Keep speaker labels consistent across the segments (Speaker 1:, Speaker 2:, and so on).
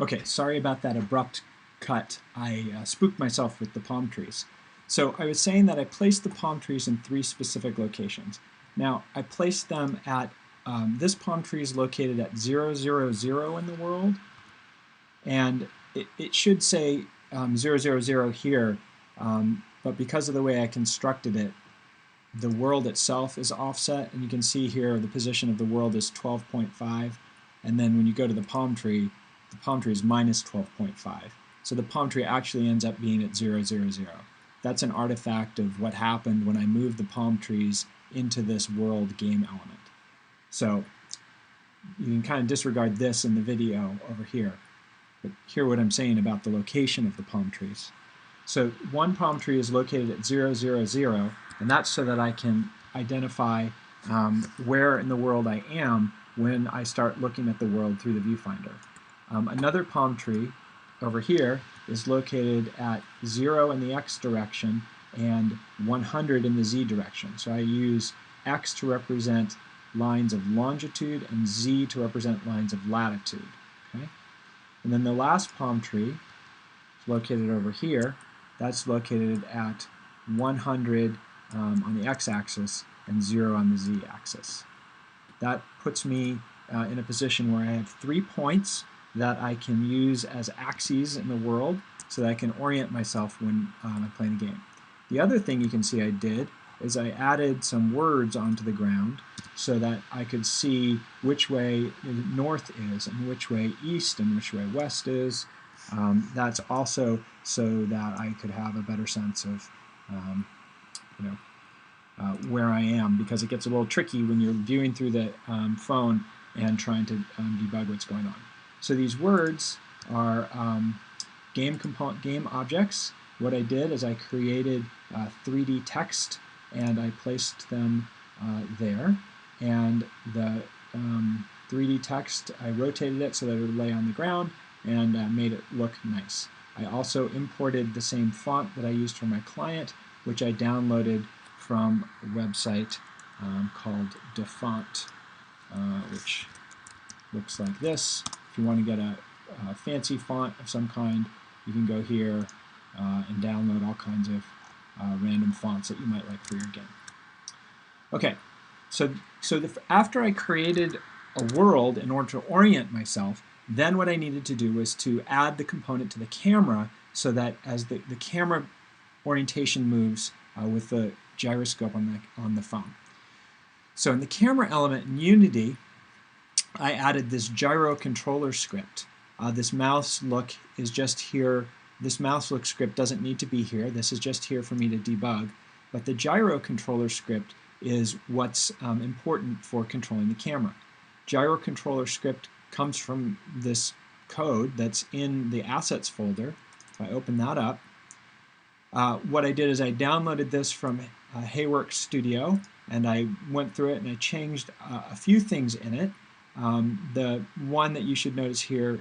Speaker 1: Okay, sorry about that abrupt cut. I spooked myself with the palm trees. So I was saying that I placed the palm trees in three specific locations. Now, I placed them at, this palm tree is located at 0, 0, 0 in the world, and it should say 0, 0, 0 here, but because of the way I constructed it, the world itself is offset, and you can see here the position of the world is 12.5, and then when you go to the palm tree is minus 12.5. So the palm tree actually ends up being at 0, 0, 0. That's an artifact of what happened when I moved the palm trees into this world game element. So you can kind of disregard this in the video over here, but hear what I'm saying about the location of the palm trees. So one palm tree is located at 0, 0, 0, and that's so that I can identify where in the world I am when I start looking at the world through the viewfinder. Another palm tree over here is located at 0 in the x direction and 100 in the z direction. So I use x to represent lines of longitude and z to represent lines of latitude. Okay? And then the last palm tree is located over here. That's located at 100 on the x-axis and 0 on the z-axis. That puts me in a position where I have 3 points that I can use as axes in the world so that I can orient myself when I'm playing a game. The other thing you can see I did is I added some words onto the ground so that I could see which way north is and which way east and which way west is. That's also so that I could have a better sense of where I am, because it gets a little tricky when you're viewing through the phone and trying to debug what's going on. So these words are game objects. What I did is I created 3D text and I placed them there, and the 3D text, I rotated it so that it would lay on the ground and made it look nice. I also imported the same font that I used for my client, which I downloaded from a website called Defont, which looks like this. If you want to get a fancy font of some kind, you can go here and download all kinds of random fonts that you might like for your game. Okay, so after I created a world in order to orient myself, then what I needed to do was to add the component to the camera so that as the camera orientation moves with the gyroscope on the phone. So in the camera element in Unity, I added this gyro controller script. This mouse look is just here. This mouse look script doesn't need to be here. This is just here for me to debug. But the gyro controller script is what's important for controlling the camera. Gyro controller script comes from this code that's in the assets folder. If I open that up, what I did is I downloaded this from Hayworks Studio, and I went through it and I changed a few things in it. The one that you should notice here,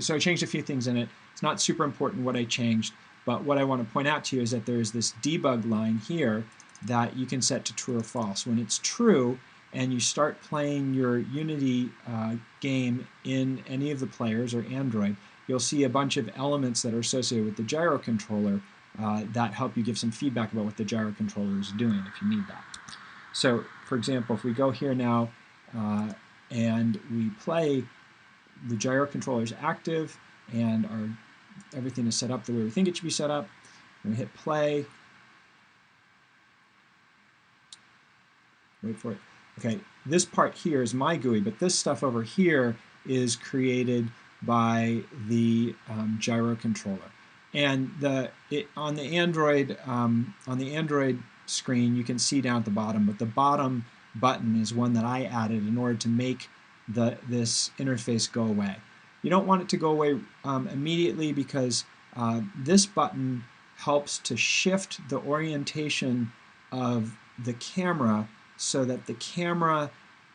Speaker 1: so I changed a few things in it. It's not super important what I changed, but what I want to point out to you is that there's this debug line here that you can set to true or false. When it's true and you start playing your Unity game in any of the players or Android, you'll see a bunch of elements that are associated with the gyro controller that help you give some feedback about what the gyro controller is doing if you need that. So, for example, if we go here now and we play, the gyro controller is active and everything is set up the way we think it should be set up. And we hit play. Wait for it. Okay, this part here is my GUI, but this stuff over here is created by the gyro controller. And on the Android screen, you can see down at the bottom, but the bottom button is one that I added in order to make this interface go away. You don't want it to go away immediately, because this button helps to shift the orientation of the camera so that the camera,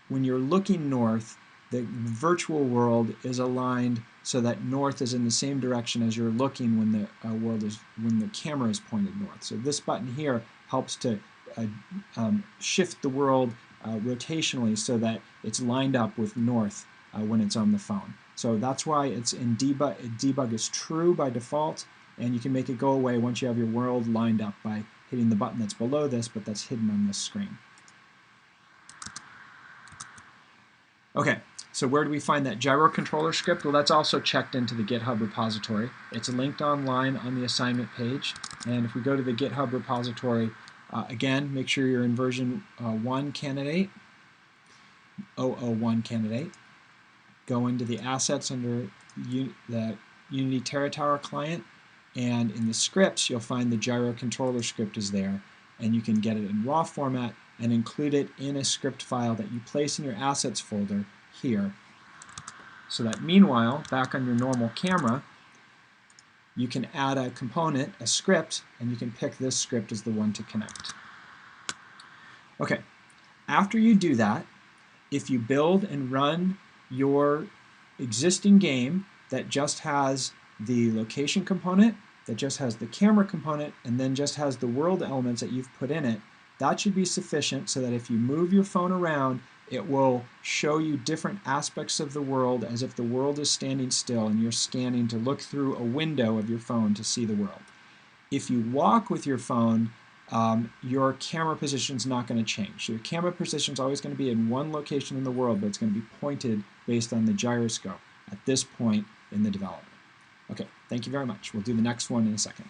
Speaker 1: when you're looking north, the virtual world is aligned so that north is in the same direction as you're looking when the camera is pointed north. So this button here helps to shift the world rotationally so that it's lined up with north when it's on the phone. So that's why it's in debug. Debug is true by default, and you can make it go away once you have your world lined up by hitting the button that's below this, but that's hidden on this screen. Okay, so where do we find that gyro controller script? Well, that's also checked into the GitHub repository. It's linked online on the assignment page. And if we go to the GitHub repository, again, make sure you're in version 1 candidate, 001 candidate. Go into the assets under the Unity TerraTower client, and in the scripts, you'll find the gyro controller script is there. And you can get it in raw format and include it in a script file that you place in your assets folder here. So that meanwhile, back on your normal camera, you can add a component, a script, and you can pick this script as the one to connect. Okay, after you do that, if you build and run your existing game that just has the location component, that just has the camera component, and then just has the world elements that you've put in it, that should be sufficient so that if you move your phone around, it will show you different aspects of the world as if the world is standing still and you're scanning to look through a window of your phone to see the world. If you walk with your phone, your camera position is not going to change. So your camera position is always going to be in one location in the world, but it's going to be pointed based on the gyroscope at this point in the development. Okay, thank you very much. We'll do the next one in a second.